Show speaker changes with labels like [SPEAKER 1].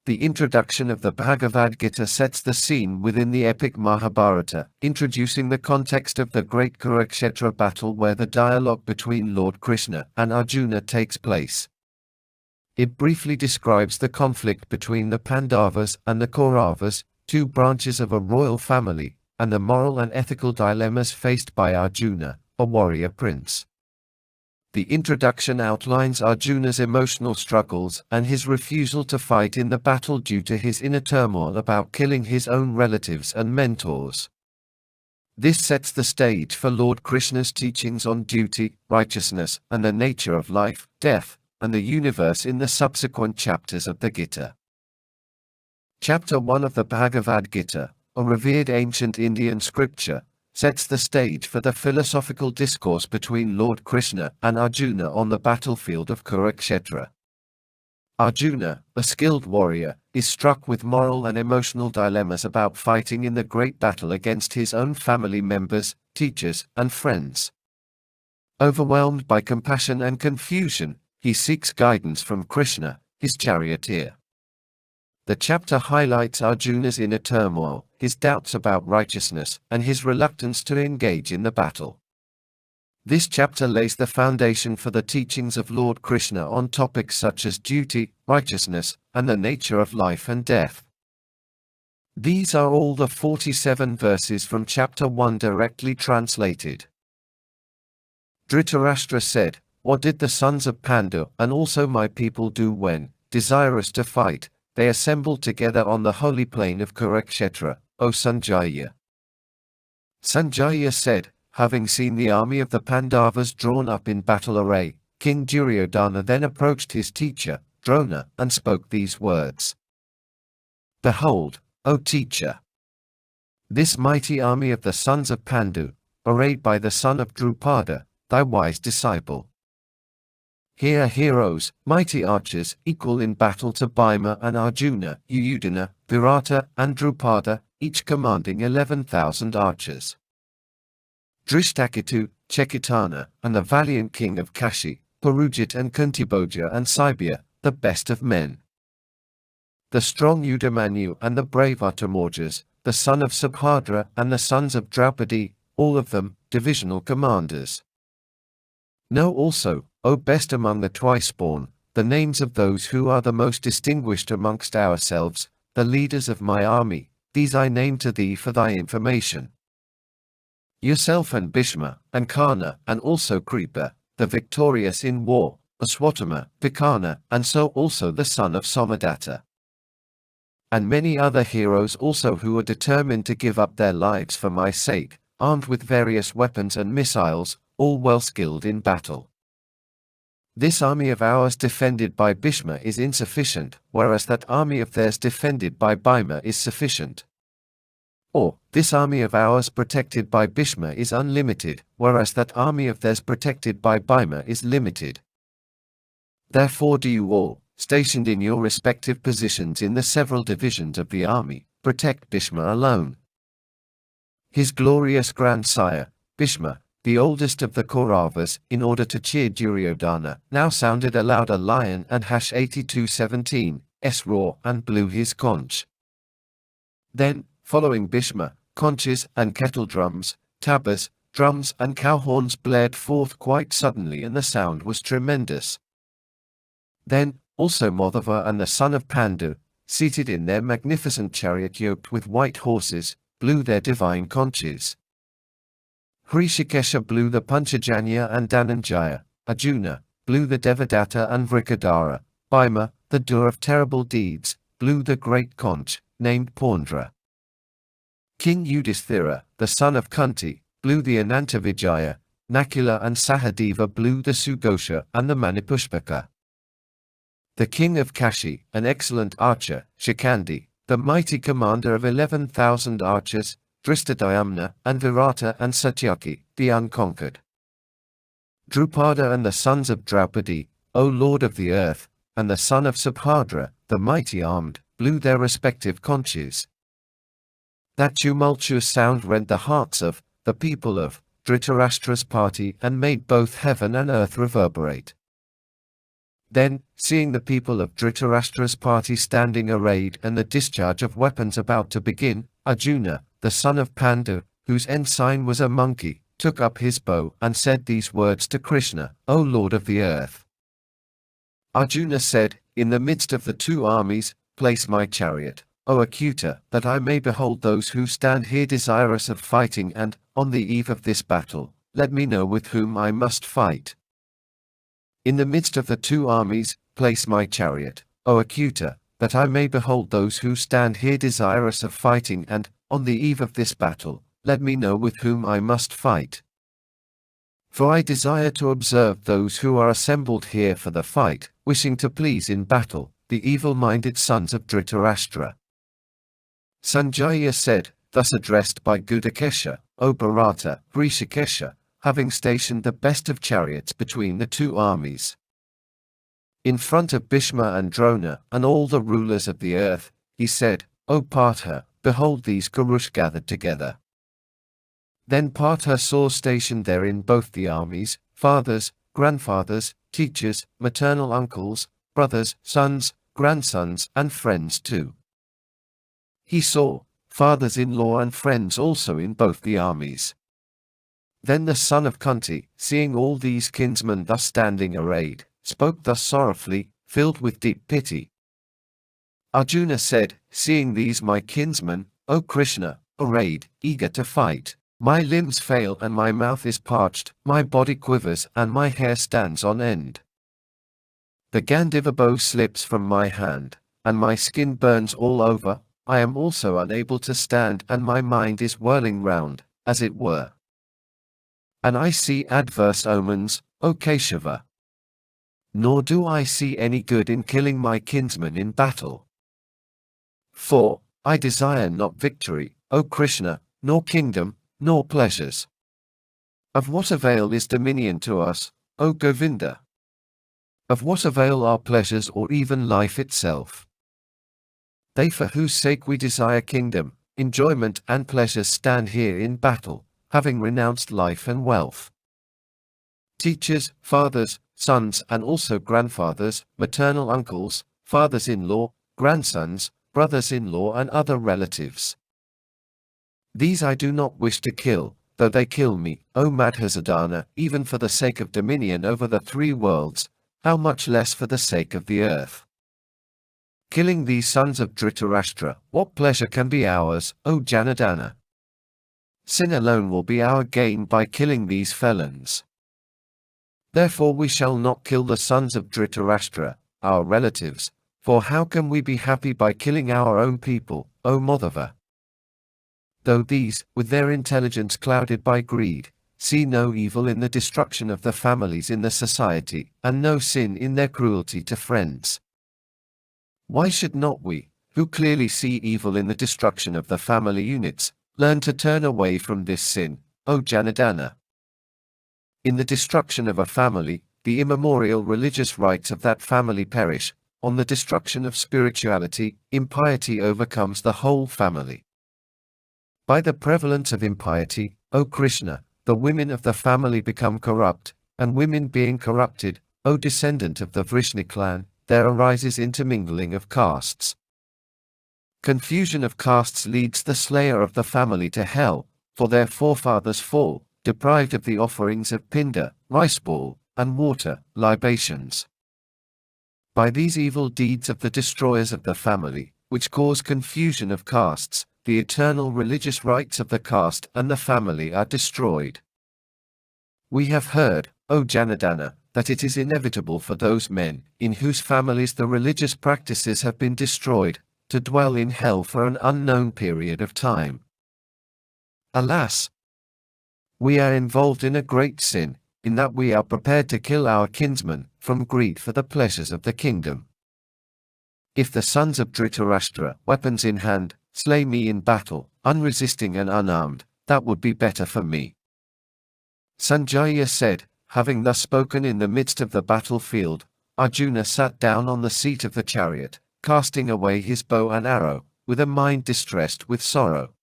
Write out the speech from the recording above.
[SPEAKER 1] The introduction of the Bhagavad Gita sets the scene within the epic Mahabharata, introducing the context of the great Kurukshetra battle where the dialogue between Lord Krishna and Arjuna takes place. It briefly describes the conflict between the Pandavas and the Kauravas, two branches of a royal family, and the moral and ethical dilemmas faced by Arjuna, a warrior prince. The introduction outlines Arjuna's emotional struggles and his refusal to fight in the battle due to his inner turmoil about killing his own relatives and mentors. This sets the stage for Lord Krishna's teachings on duty, righteousness, and the nature of life, death, and the universe in the subsequent chapters of the Gita. Chapter 1 of the Bhagavad Gita, a revered ancient Indian scripture, sets the stage for the philosophical discourse between Lord Krishna and Arjuna on the battlefield of Kurukshetra. Arjuna, a skilled warrior, is struck with moral and emotional dilemmas about fighting in the great battle against his own family members, teachers, and friends. Overwhelmed by compassion and confusion, he seeks guidance from Krishna, his charioteer. The chapter highlights Arjuna's inner turmoil, his doubts about righteousness, and his reluctance to engage in the battle. This chapter lays the foundation for the teachings of Lord Krishna on topics such as duty, righteousness, and the nature of life and death. These are all the 47 verses from chapter 1 directly translated. Dhritarashtra said, "What did the sons of Pandu and also my people do when, desirous to fight, they assembled together on the holy plain of Kurukshetra, O Sanjaya?" Sanjaya said, "Having seen the army of the Pandavas drawn up in battle array, King Duryodhana then approached his teacher, Drona, and spoke these words. Behold, O teacher! This mighty army of the sons of Pandu, arrayed by the son of Drupada, thy wise disciple. Here are heroes, mighty archers, equal in battle to Bhima and Arjuna, Yudhishthira, Virata, and Drupada, each commanding 11,000 archers. Drishtaketu, Chekitana, and the valiant king of Kashi, Purujit and Kuntibhoja and Saibhya, the best of men. The strong Udamanyu and the brave Uttamaujas, the son of Subhadra and the sons of Draupadi, all of them, divisional commanders. Know also, O best among the twice-born, the names of those who are the most distinguished amongst ourselves, the leaders of my army, these I name to thee for thy information. Yourself and Bhishma, and Karna, and also Kripa, the victorious in war, Aswatthama, Vikarna, and so also the son of Somadatta. And many other heroes also who are determined to give up their lives for my sake, armed with various weapons and missiles, all well skilled in battle. This army of ours defended by Bhishma is insufficient, whereas that army of theirs defended by Bhima is sufficient. Or, this army of ours protected by Bhishma is unlimited, whereas that army of theirs protected by Bhima is limited. Therefore do you all, stationed in your respective positions in the several divisions of the army, protect Bhishma alone. His glorious grandsire, Bhishma, the oldest of the Kauravas, in order to cheer Duryodhana, now sounded aloud a lion and #8217, roar and blew his conch. Then, following Bhishma, conches and kettle drums, tabors, drums and cow horns blared forth quite suddenly and the sound was tremendous. Then, also Madhava and the son of Pandu, seated in their magnificent chariot yoked with white horses, blew their divine conches. Hrishikesha blew the Panchajanya and Dhananjaya, Arjuna, blew the Devadatta and Vrikadara, Bhima, the doer of terrible deeds, blew the great conch, named Paundra. King Yudhishthira, the son of Kunti, blew the Anantavijaya, Nakula and Sahadeva blew the Sugosha and the Manipushpaka. The king of Kashi, an excellent archer, Shikandi, the mighty commander of 11,000 archers, Drishtadyumna and Virata and Satyaki, the unconquered. Drupada and the sons of Draupadi, O Lord of the earth, and the son of Subhadra, the mighty armed, blew their respective conches. That tumultuous sound rent the hearts of the people of Dhritarashtra's party and made both heaven and earth reverberate. Then, seeing the people of Dhritarashtra's party standing arrayed and the discharge of weapons about to begin, Arjuna, the son of Pandu, whose ensign was a monkey, took up his bow and said these words to Krishna, "O Lord of the earth." Arjuna said, "In the midst of the two armies, place my chariot, O Achyuta, that I may behold those who stand here desirous of fighting, and, on the eve of this battle, let me know with whom I must fight. In the midst of the two armies, place my chariot, O Achyuta, that I may behold those who stand here desirous of fighting, and, on the eve of this battle, let me know with whom I must fight. For I desire to observe those who are assembled here for the fight, wishing to please in battle, the evil-minded sons of Dhritarashtra." Sanjaya said, thus addressed by Gudakesha, "O Bharata, Hrishikesha, having stationed the best of chariots between the two armies, in front of Bhishma and Drona and all the rulers of the earth, he said, O Partha, behold these Kurus gathered together." Then Partha saw stationed therein both the armies, fathers, grandfathers, teachers, maternal uncles, brothers, sons, grandsons, and friends too. He saw fathers-in-law and friends also in both the armies. Then the son of Kunti, seeing all these kinsmen thus standing arrayed, spoke thus sorrowfully, filled with deep pity. Arjuna said, "Seeing these my kinsmen, O Krishna, arrayed, eager to fight, my limbs fail and my mouth is parched, my body quivers and my hair stands on end. The Gandiva bow slips from my hand, and my skin burns all over. I am also unable to stand, and my mind is whirling round, as it were. And I see adverse omens, O Keshava. Nor do I see any good in killing my kinsmen in battle. For I desire not victory, O Krishna, nor kingdom, nor pleasures. Of what avail is dominion to us, O Govinda? Of what avail are pleasures or even life itself? They for whose sake we desire kingdom, enjoyment and pleasures stand here in battle, having renounced life and wealth. Teachers, fathers, sons and also grandfathers, maternal uncles, fathers-in-law, grandsons, brothers-in-law and other relatives. These I do not wish to kill, though they kill me, O Madhusudana, even for the sake of dominion over the three worlds, how much less for the sake of the earth. Killing these sons of Dhritarashtra, what pleasure can be ours, O Janardana? Sin alone will be our gain by killing these felons. Therefore we shall not kill the sons of Dhritarashtra, our relatives, for how can we be happy by killing our own people, O Madhava? Though these, with their intelligence clouded by greed, see no evil in the destruction of the families in the society, and no sin in their cruelty to friends. Why should not we, who clearly see evil in the destruction of the family units, learn to turn away from this sin, O Janardana? In the destruction of a family, the immemorial religious rights of that family perish. On the destruction of spirituality, impiety overcomes the whole family. By the prevalence of impiety, O Krishna, the women of the family become corrupt, and women being corrupted, O descendant of the Vrishni clan, there arises intermingling of castes. Confusion of castes leads the slayer of the family to hell, for their forefathers fall, deprived of the offerings of pinda, rice ball, and water, libations. By these evil deeds of the destroyers of the family, which cause confusion of castes, the eternal religious rights of the caste and the family are destroyed. We have heard, O Janardana, that it is inevitable for those men, in whose families the religious practices have been destroyed, to dwell in hell for an unknown period of time. Alas! We are involved in a great sin, in that we are prepared to kill our kinsmen, from greed for the pleasures of the kingdom. If the sons of Dhritarashtra, weapons in hand, slay me in battle, unresisting and unarmed, that would be better for me. Sanjaya said, having thus spoken in the midst of the battlefield, Arjuna sat down on the seat of the chariot, casting away his bow and arrow, with a mind distressed with sorrow.